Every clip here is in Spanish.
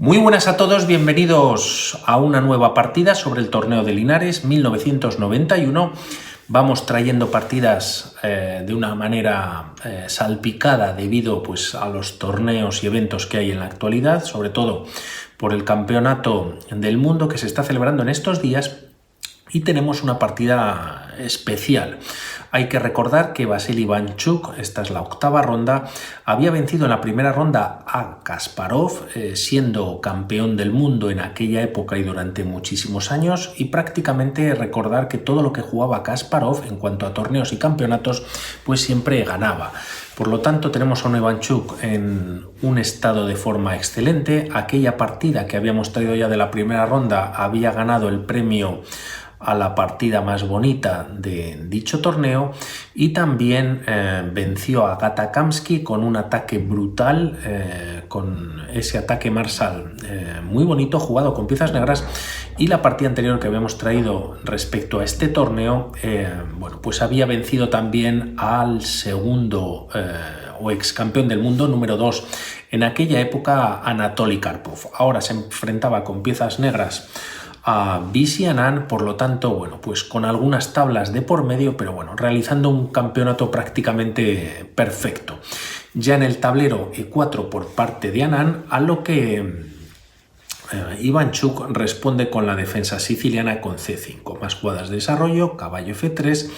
Muy buenas a todos, bienvenidos a una nueva partida sobre el torneo de Linares 1991. Vamos trayendo partidas de una manera salpicada debido a los torneos y eventos que hay en la actualidad, sobre todo por el campeonato del mundo que se está celebrando en estos días, y tenemos una partida especial. Hay que recordar que Vasily Ivanchuk, esta es la octava ronda, había vencido en la primera ronda a Kasparov, siendo campeón del mundo en aquella época y durante muchísimos años, y prácticamente recordar que todo lo que jugaba Kasparov en cuanto a torneos y campeonatos, pues siempre ganaba. Por lo tanto, tenemos a un Ivanchuk en un estado de forma excelente. Aquella partida que habíamos traído ya de la primera ronda había ganado el premio a la partida más bonita de dicho torneo, y también venció a Gata Kamsky con un ataque brutal, con ese ataque Marshall muy bonito, jugado con piezas negras. Y la partida anterior que habíamos traído respecto a este torneo, pues había vencido también al segundo o ex campeón del mundo, número 2 en aquella época, Anatoly Karpov. Ahora se enfrentaba con piezas negras a Vishy Anand, por lo tanto, pues con algunas tablas de por medio, pero realizando un campeonato prácticamente perfecto. Ya en el tablero E4 por parte de Anand, a lo que Ivanchuk responde con la defensa siciliana con C5, más jugadas de desarrollo, caballo F3,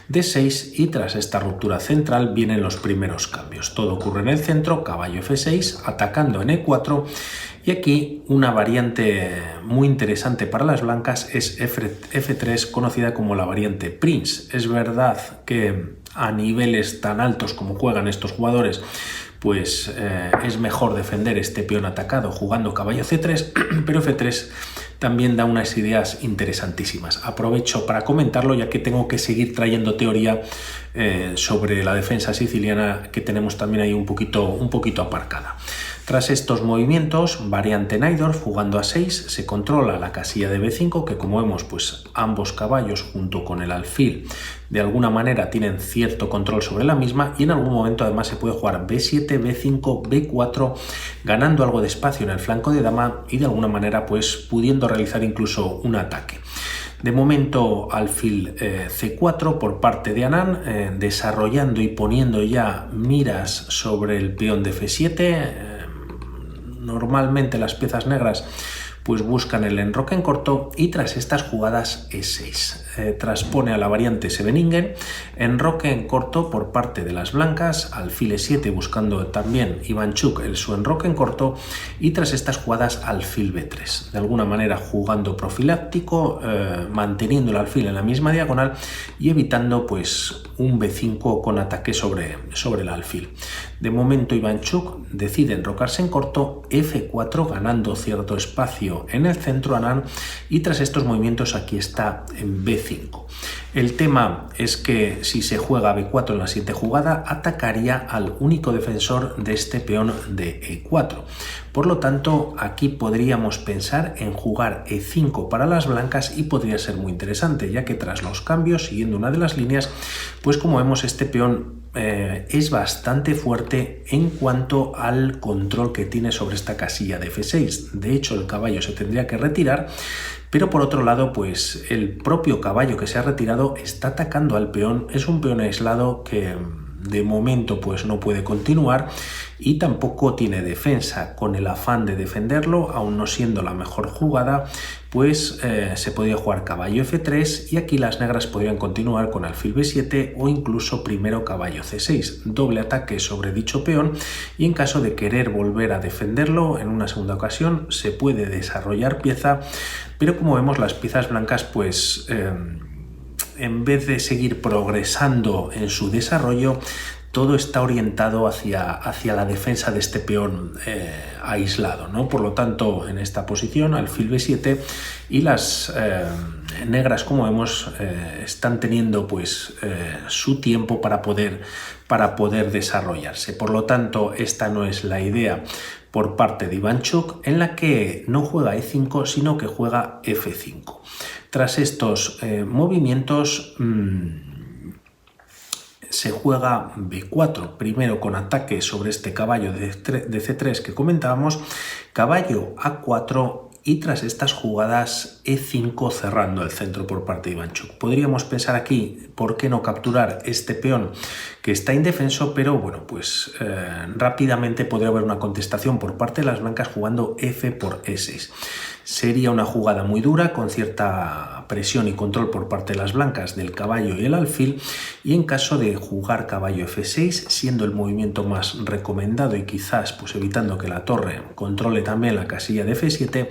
D6, y tras esta ruptura central vienen los primeros cambios. Todo ocurre en el centro, caballo F6, atacando en E4, y aquí una variante muy interesante para las blancas es F3, conocida como la variante Prince. Es verdad que a niveles tan altos como juegan estos jugadores, pues es mejor defender este peón atacado jugando caballo C3, pero F3 también da unas ideas interesantísimas. Aprovecho para comentarlo, ya que tengo que seguir trayendo teoría sobre la defensa siciliana, que tenemos también ahí un poquito aparcada. Tras estos movimientos, variante Najdorf jugando a 6, se controla la casilla de B5, que como vemos, pues ambos caballos junto con el alfil de alguna manera tienen cierto control sobre la misma, y en algún momento además se puede jugar B7, B5, B4, ganando algo de espacio en el flanco de dama y de alguna manera pues pudiendo realizar incluso un ataque. De momento, alfil C4 por parte de Anand, desarrollando y poniendo ya miras sobre el peón de F7. Normalmente las piezas negras pues buscan el enroque en corto, y tras estas jugadas E6 transpone a la variante Scheveningen, enroque en corto por parte de las blancas, alfil E7 buscando también Ivanchuk su enroque en corto, y tras estas jugadas alfil B3, de alguna manera jugando profiláctico, manteniendo el alfil en la misma diagonal y evitando pues un B5 con ataque sobre el alfil. De momento Ivanchuk decide enrocarse en corto, F4 ganando cierto espacio en el centro Anand, y tras estos movimientos aquí está en B5. El tema es que si se juega B4 en la siguiente jugada, atacaría al único defensor de este peón de E4. Por lo tanto, aquí podríamos pensar en jugar E5 para las blancas, y podría ser muy interesante, ya que tras los cambios, siguiendo una de las líneas, pues como vemos este peón es bastante fuerte en cuanto al control que tiene sobre esta casilla de F6. De hecho, el caballo se tendría que retirar, pero por otro lado, pues el propio caballo que se ha retirado está atacando al peón. Es un peón aislado que de momento pues no puede continuar y tampoco tiene defensa. Con el afán de defenderlo, aún no siendo la mejor jugada, pues se podría jugar caballo F3, y aquí las negras podrían continuar con alfil B7 o incluso primero caballo C6, doble ataque sobre dicho peón, y en caso de querer volver a defenderlo en una segunda ocasión se puede desarrollar pieza, pero como vemos las piezas blancas pues en vez de seguir progresando en su desarrollo, todo está orientado hacia la defensa de este peón aislado, ¿no? Por lo tanto, en esta posición, alfil B7, y las negras, como vemos, están teniendo pues su tiempo para poder desarrollarse. Por lo tanto, esta no es la idea por parte de Ivanchuk, en la que no juega E5, sino que juega F5. Tras estos movimientos, se juega B4, primero con ataque sobre este caballo de C3 que comentábamos, caballo A4 y tras estas jugadas E5 cerrando el centro por parte de Ivanchuk. Podríamos pensar aquí, ¿por qué no capturar este peón que está indefenso? Pero bueno, pues rápidamente podría haber una contestación por parte de las blancas jugando F por E6. Sería una jugada muy dura, con cierta presión y control por parte de las blancas del caballo y el alfil, y en caso de jugar caballo F6, siendo el movimiento más recomendado y quizás pues evitando que la torre controle también la casilla de F7,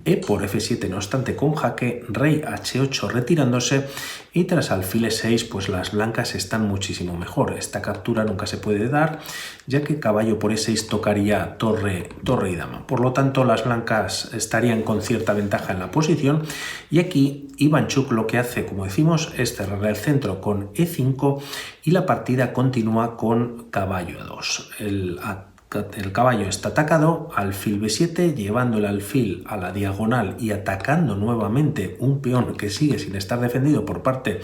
E por F7 no obstante con jaque, rey H8 retirándose y tras alfil E6 pues las blancas están muchísimo mejor. Esta captura nunca se puede dar ya que caballo por E6 tocaría torre y dama. Por lo tanto las blancas estarían con cierta ventaja en la posición y aquí Ivanchuk lo que hace, como decimos, es cerrar el centro con E5 y la partida continúa con caballo A2. El caballo está atacado, alfil B7, llevando el alfil a la diagonal y atacando nuevamente un peón que sigue sin estar defendido por parte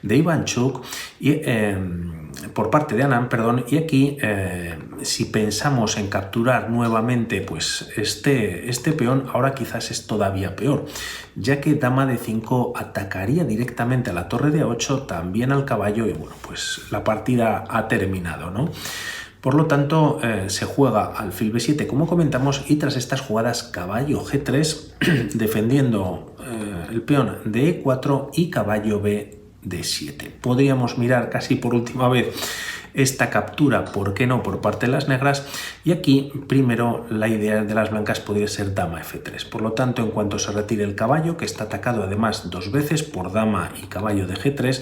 de Ivanchuk y por parte de Anand, perdón, y aquí si pensamos en capturar nuevamente pues este peón, ahora quizás es todavía peor, ya que dama de 5 atacaría directamente a la torre de A8, también al caballo y bueno, pues la partida ha terminado, ¿no? Por lo tanto, se juega alfil B7 como comentamos y tras estas jugadas caballo G3 defendiendo el peón de E4 y caballo B de 7. Podríamos mirar casi por última vez esta captura, ¿por qué no?, por parte de las negras, y aquí primero la idea de las blancas podría ser dama F3. Por lo tanto, en cuanto se retire el caballo, que está atacado además dos veces por dama y caballo de G3,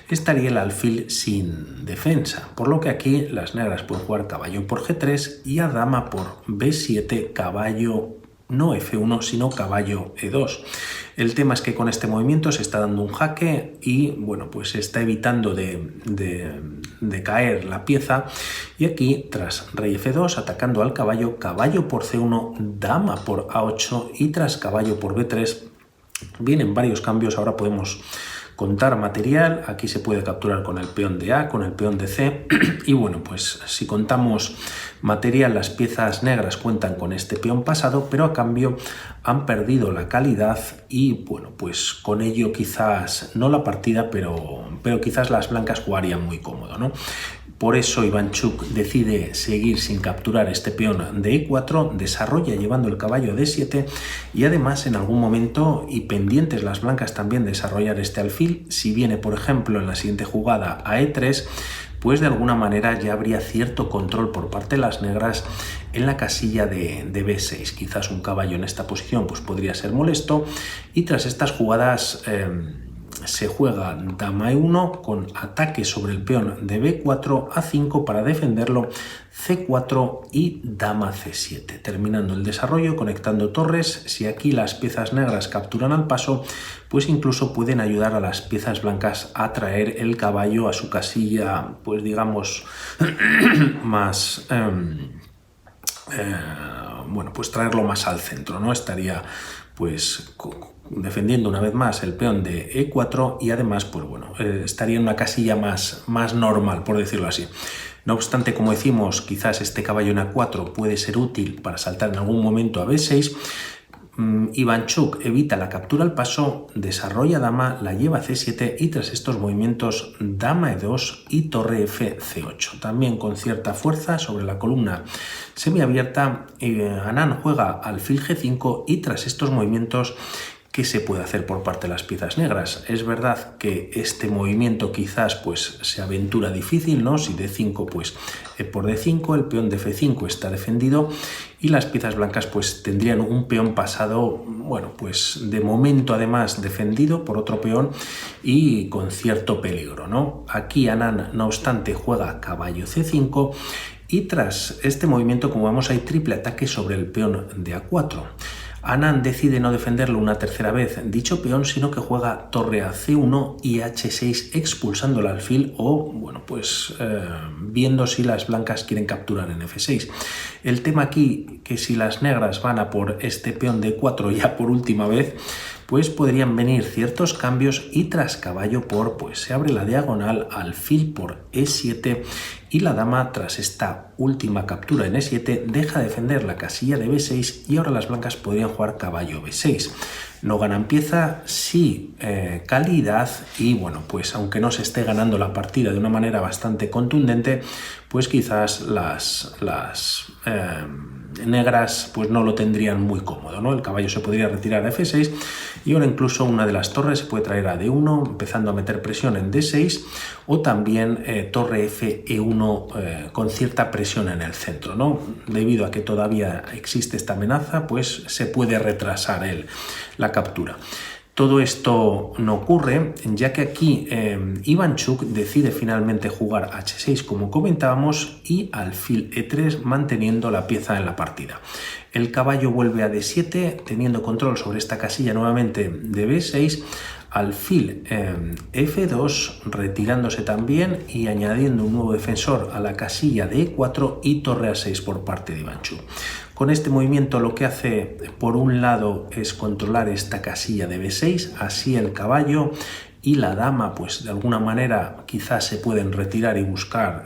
estaría el alfil sin defensa, por lo que aquí las negras pueden jugar caballo por G3 y a dama por B7, caballo no F1 sino caballo E2. El tema es que con este movimiento se está dando un jaque y bueno, pues se está evitando de caer la pieza, y aquí tras rey F2 atacando al caballo, caballo por C1, dama por A8 y tras caballo por B3 vienen varios cambios. Ahora podemos contar material, aquí se puede capturar con el peón de A, con el peón de C y bueno, pues si contamos material, las piezas negras cuentan con este peón pasado, pero a cambio han perdido la calidad y bueno, pues con ello quizás no la partida, pero quizás las blancas jugarían muy cómodo, ¿no? Por eso Ivanchuk decide seguir sin capturar este peón de E4, desarrolla llevando el caballo de D7 y además en algún momento, y pendientes las blancas también desarrollar este alfil, si viene por ejemplo en la siguiente jugada a E3, pues de alguna manera ya habría cierto control por parte de las negras en la casilla de B6. Quizás un caballo en esta posición pues podría ser molesto y tras estas jugadas se juega dama E1 con ataque sobre el peón de B4, A5 para defenderlo, C4 y dama C7, terminando el desarrollo conectando torres. Si aquí las piezas negras capturan al paso, pues incluso pueden ayudar a las piezas blancas a traer el caballo a su casilla, pues digamos más bueno, pues traerlo más al centro, ¿no? Estaría pues defendiendo una vez más el peón de E4 y además pues bueno, estaría en una casilla más normal, por decirlo así. No obstante, como decimos, quizás este caballo en A4 puede ser útil para saltar en algún momento a B6. Ivanchuk evita la captura al paso, desarrolla dama, la lleva a C7 y tras estos movimientos dama E2 y torre F C8. También con cierta fuerza sobre la columna semiabierta, Anand juega alfil G5 y tras estos movimientos, ¿qué se puede hacer por parte de las piezas negras? Es verdad que este movimiento quizás pues se aventura difícil, ¿no? Si D5 pues por D5, el peón de F5 está defendido y las piezas blancas pues tendrían un peón pasado, bueno, pues de momento además defendido por otro peón y con cierto peligro, ¿no? Aquí Anand, no obstante, juega caballo C5 y tras este movimiento, como vemos, hay triple ataque sobre el peón de A4. Anand decide no defenderlo una tercera vez dicho peón, sino que juega torre a C1 y H6 expulsando el alfil o, bueno, pues viendo si las blancas quieren capturar en F6. El tema aquí, que si las negras van a por este peón D4 ya por última vez, pues podrían venir ciertos cambios y tras caballo por, pues se abre la diagonal, alfil por E7 y la dama tras esta última captura en E7 deja defender la casilla de B6 y ahora las blancas podrían jugar caballo B6. No ganan pieza, sí calidad y bueno, pues aunque no se esté ganando la partida de una manera bastante contundente, pues quizás las negras pues no lo tendrían muy cómodo, ¿no? El caballo se podría retirar a F6 y ahora incluso una de las torres se puede traer a D1 empezando a meter presión en D6 o también torre F, E1 con cierta presión en el centro, ¿no? Debido a que todavía existe esta amenaza, pues se puede retrasar la captura. Todo esto no ocurre, ya que aquí Ivanchuk decide finalmente jugar H6 como comentábamos y alfil E3 manteniendo la pieza en la partida. El caballo vuelve a D7 teniendo control sobre esta casilla nuevamente de B6, alfil F2 retirándose también y añadiendo un nuevo defensor a la casilla de E4 y torre A6 por parte de Ivanchuk. Con este movimiento lo que hace por un lado es controlar esta casilla de B6, así el caballo y la dama pues de alguna manera quizás se pueden retirar y buscar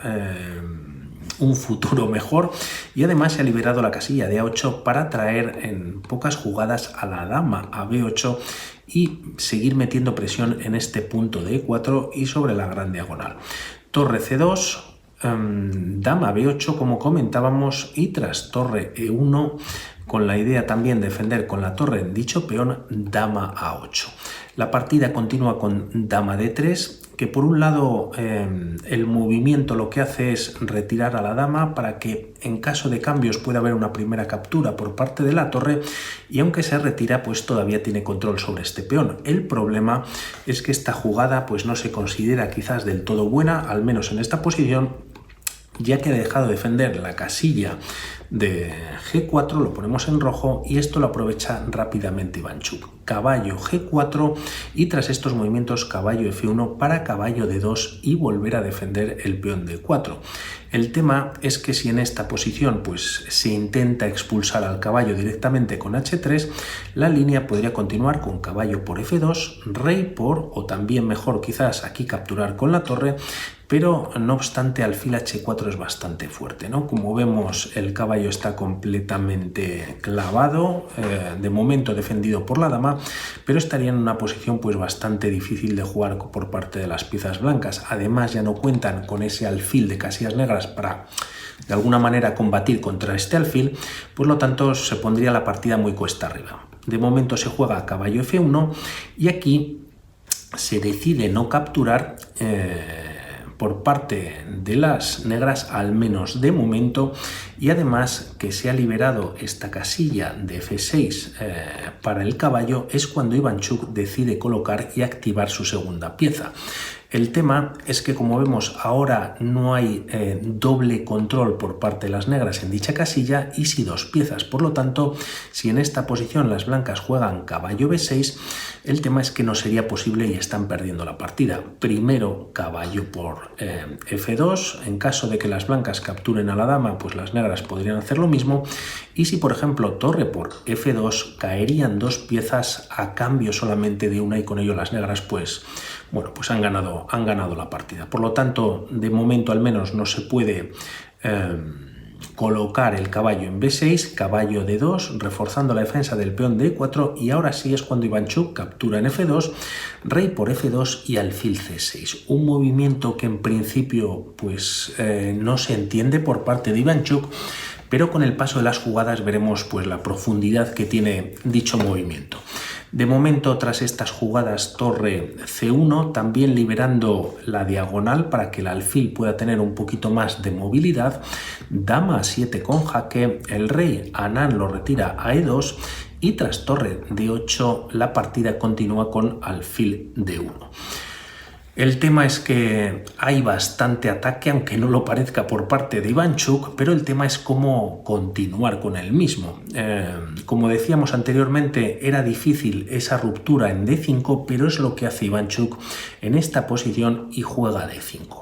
un futuro mejor y además se ha liberado la casilla de A8 para traer en pocas jugadas a la dama a B8 y seguir metiendo presión en este punto de E4 y sobre la gran diagonal. Torre C2, dama B8 como comentábamos y tras torre E1 con la idea también de defender con la torre en dicho peón, dama A8. La partida continúa con dama D3, que por un lado el movimiento lo que hace es retirar a la dama para que en caso de cambios pueda haber una primera captura por parte de la torre y aunque se retira pues todavía tiene control sobre este peón. El problema es que esta jugada pues no se considera quizás del todo buena, al menos en esta posición, ya que ha dejado de defender la casilla de G4, lo ponemos en rojo y esto lo aprovecha rápidamente Ivanchuk. Caballo G4 y tras estos movimientos caballo F1 para caballo D2 y volver a defender el peón D4. El tema es que si en esta posición pues se intenta expulsar al caballo directamente con H3, la línea podría continuar con caballo por F2, rey por, o también mejor quizás aquí capturar con la torre, pero no obstante alfil H4 es bastante fuerte, ¿no? Como vemos el caballo está completamente clavado, de momento defendido por la dama, pero estaría en una posición pues bastante difícil de jugar por parte de las piezas blancas. Además ya no cuentan con ese alfil de casillas negras para de alguna manera combatir contra este alfil, por lo tanto se pondría la partida muy cuesta arriba. De momento se juega caballo F1 y aquí se decide no capturar por parte de las negras, al menos de momento, y además que se ha liberado esta casilla de F6 para el caballo, es cuando Ivanchuk decide colocar y activar su segunda pieza. El tema es que, como vemos, ahora no hay doble control por parte de las negras en dicha casilla y sí dos piezas. Por lo tanto, si en esta posición las blancas juegan caballo B6, el tema es que no sería posible y están perdiendo la partida. Primero caballo por F2, en caso de que las blancas capturen a la dama, pues las negras podrían hacer lo mismo. Y si, por ejemplo, torre por F2, caerían dos piezas a cambio solamente de una y con ello las negras, pues bueno, pues han ganado la partida. Por lo tanto, de momento al menos no se puede colocar el caballo en B6, caballo D2, reforzando la defensa del peón D4 y ahora sí es cuando Ivanchuk captura en F2, rey por F2 y alfil C6. Un movimiento que en principio pues no se entiende por parte de Ivanchuk, pero con el paso de las jugadas veremos pues la profundidad que tiene dicho movimiento. De momento, tras estas jugadas torre C1, también liberando la diagonal para que el alfil pueda tener un poquito más de movilidad, dama A7 con jaque, el rey Anán lo retira a E2 y tras torre D8 la partida continúa con alfil D1. El tema es que hay bastante ataque, aunque no lo parezca por parte de Ivanchuk, pero el tema es cómo continuar con el mismo. Como decíamos anteriormente, era difícil esa ruptura en D5, pero es lo que hace Ivanchuk en esta posición y juega D5.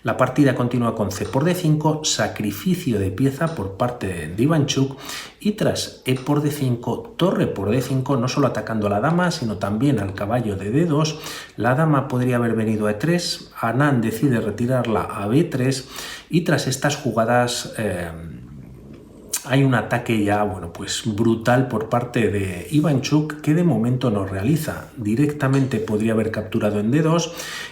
La partida continúa con c por d5, sacrificio de pieza por parte de Ivanchuk, y tras e por d5, torre por d5, no solo atacando a la dama, sino también al caballo de d2. La dama podría haber venido a e3, Anand decide retirarla a b3, y tras estas jugadas hay un ataque ya, bueno, pues brutal por parte de Ivanchuk, que de momento no realiza. Directamente podría haber capturado en d2,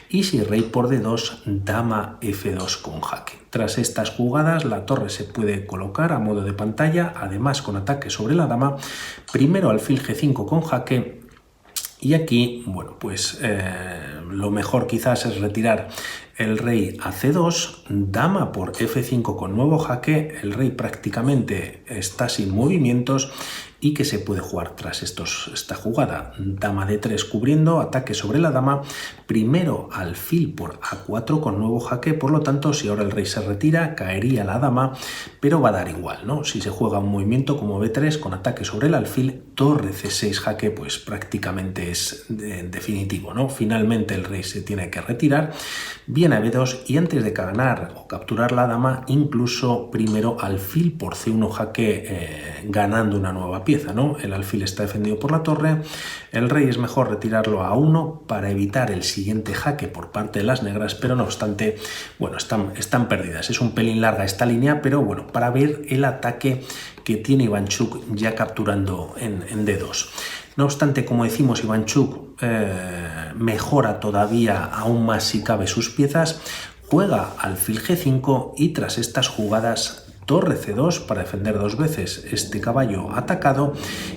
y si rey por d2, dama f2 con jaque. Tras estas jugadas, la torre se puede colocar a modo de pantalla, además con ataque sobre la dama. Primero alfil g5 con jaque, y aquí, bueno, pues lo mejor quizás es retirar el rey a c2, dama por f5 con nuevo jaque. El rey prácticamente está sin movimientos, y que se puede jugar tras esta jugada. Dama d3 cubriendo, ataque sobre la dama, primero alfil por a4 con nuevo jaque. Por lo tanto, si ahora el rey se retira, caería la dama, pero va a dar igual, ¿no? Si se juega un movimiento como b3 con ataque sobre el alfil, torre c6 jaque, pues prácticamente es definitivo, ¿no? Finalmente el rey se tiene que retirar, viene a b2, y antes de ganar o capturar la dama, incluso primero alfil por c1 jaque, ganando una nueva pieza, ¿no? El alfil está defendido por la torre, el rey es mejor retirarlo a 1 para evitar el siguiente jaque por parte de las negras, pero no obstante, bueno, están perdidas. Es un pelín larga esta línea, pero bueno, para ver el ataque que tiene Ivanchuk ya capturando en d2. No obstante, como decimos, Ivanchuk mejora todavía aún más si cabe sus piezas, juega alfil g5, y tras estas jugadas torre c2 para defender dos veces este caballo atacado,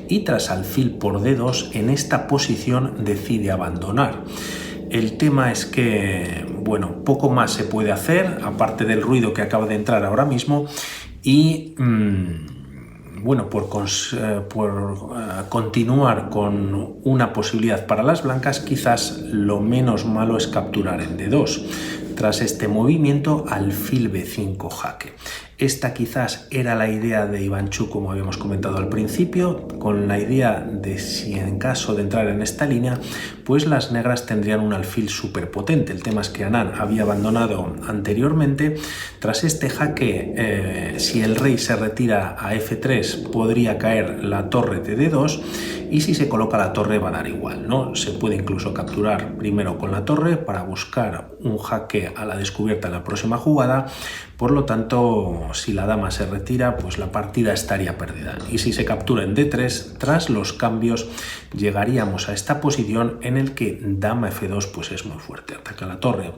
y tras alfil por d2 en esta posición decide abandonar. El tema es que, bueno, poco más se puede hacer, aparte del ruido que acaba de entrar ahora mismo, y bueno, por continuar con una posibilidad para las blancas, quizás lo menos malo es capturar en d2. Tras este movimiento, alfil b5 jaque. Esta quizás era la idea de Ivanchuk, como habíamos comentado al principio, con la idea de si en caso de entrar en esta línea, pues las negras tendrían un alfil súper potente. El tema es que Anand había abandonado anteriormente. Tras este jaque, si el rey se retira a f3, podría caer la torre de d2, y si se coloca la torre va a dar igual, ¿no? Se puede incluso capturar primero con la torre para buscar un jaque a la descubierta en la próxima jugada. Por lo tanto, si la dama se retira, pues la partida estaría perdida. Y si se captura en d3, tras los cambios llegaríamos a esta posición en el que dama f2 pues es muy fuerte. Ataca la torre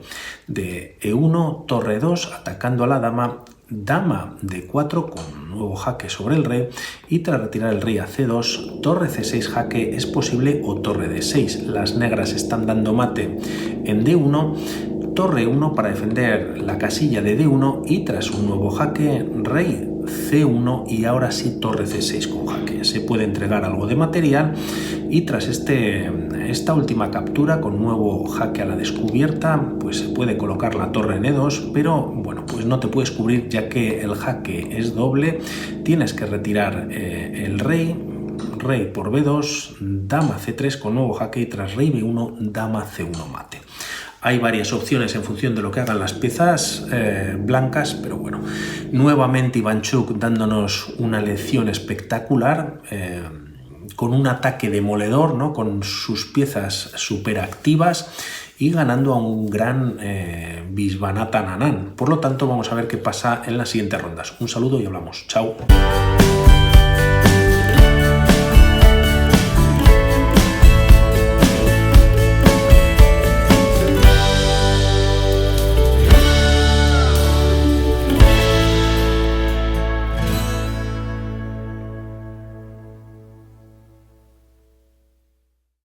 de e1, torre 2, atacando a la dama, dama d4 con nuevo jaque sobre el rey, y tras retirar el rey a c2, torre c6 jaque es posible, o torre d6. Las negras están dando mate en d1, torre 1 para defender la casilla de d1, y tras un nuevo jaque, rey c1, y ahora sí torre c6 con jaque. Se puede entregar algo de material, y tras esta última captura con nuevo jaque a la descubierta, pues se puede colocar la torre en e2, pero bueno, pues no te puedes cubrir ya que el jaque es doble. Tienes que retirar el rey por b2, dama c3 con nuevo jaque, y tras rey b1, dama c1 mate. Hay varias opciones en función de lo que hagan las piezas blancas, pero bueno, nuevamente Ivanchuk dándonos una lección espectacular, con un ataque demoledor, ¿no? Con sus piezas súper activas, y ganando a un gran Viswanathan Anand. Por lo tanto, vamos a ver qué pasa en las siguientes rondas. Un saludo y hablamos. Chao.